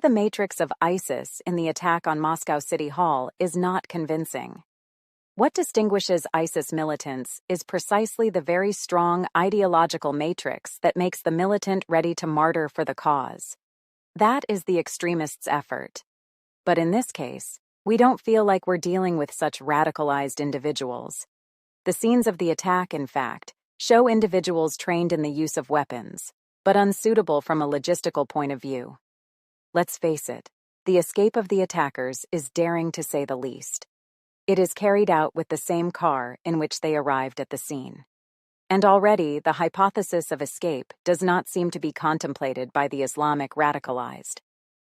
the matrix of ISIS in the attack on Moscow City Hall is not convincing. What distinguishes ISIS militants is precisely the very strong ideological matrix that makes the militant ready to martyr for the cause. That is the extremist's effort. But in this case, we don't feel like we're dealing with such radicalized individuals. The scenes of the attack, in fact, show individuals trained in the use of weapons, but unsuitable from a logistical point of view. Let's face it, the escape of the attackers is daring to say the least. It is carried out with the same car in which they arrived at the scene. And already, the hypothesis of escape does not seem to be contemplated by the Islamic radicalized.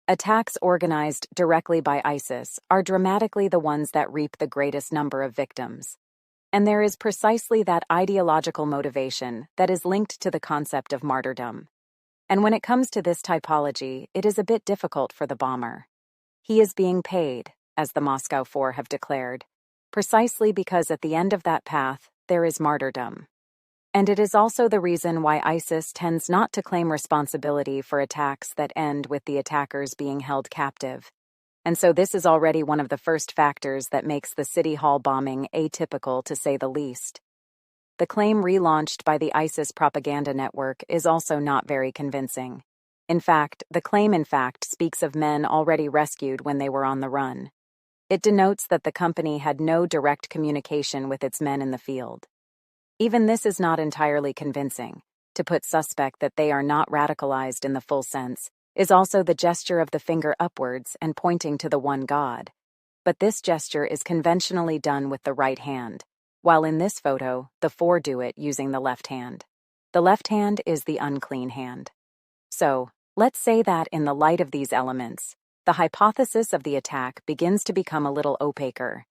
Attacks organized directly by ISIS are dramatically the ones that reap the greatest number of victims. And there is precisely that ideological motivation that is linked to the concept of martyrdom. And when it comes to this typology, it is a bit difficult for the bomber. He is being paid, as the Moscow Four have declared, precisely because at the end of that path, there is martyrdom. And it is also the reason why ISIS tends not to claim responsibility for attacks that end with the attackers being held captive. And so this is already one of the first factors that makes the City Hall bombing atypical, to say the least. The claim relaunched by the ISIS propaganda network is also not very convincing. In fact, the claim speaks of men already rescued when they were on the run. It denotes that the company had no direct communication with its men in the field. Even this is not entirely convincing. To put suspect that they are not radicalized in the full sense is also the gesture of the finger upwards and pointing to the one God. But this gesture is conventionally done with the right hand, while in this photo, the four do it using the left hand. The left hand is the unclean hand. So, let's say that in the light of these elements, the hypothesis of the attack begins to become a little opaquer.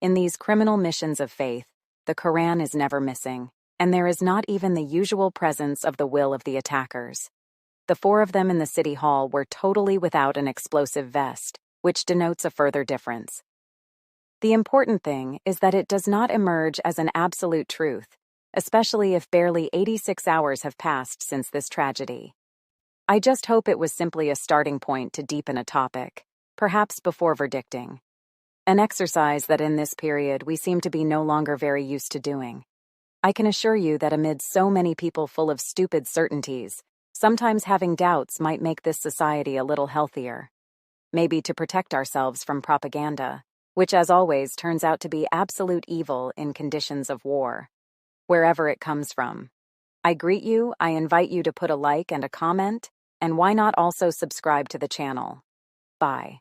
In these criminal missions of faith, the Quran is never missing, and there is not even the usual presence of the will of the attackers. The four of them in the City Hall were totally without an explosive vest, which denotes a further difference. The important thing is that it does not emerge as an absolute truth, especially if barely 86 hours have passed since this tragedy. I just hope it was simply a starting point to deepen a topic, perhaps before verdicting. An exercise that in this period we seem to be no longer very used to doing. I can assure you that amid so many people full of stupid certainties, sometimes having doubts might make this society a little healthier. Maybe to protect ourselves from propaganda, which as always turns out to be absolute evil in conditions of war, wherever it comes from. I greet you, I invite you to put a like and a comment, and why not also subscribe to the channel. Bye.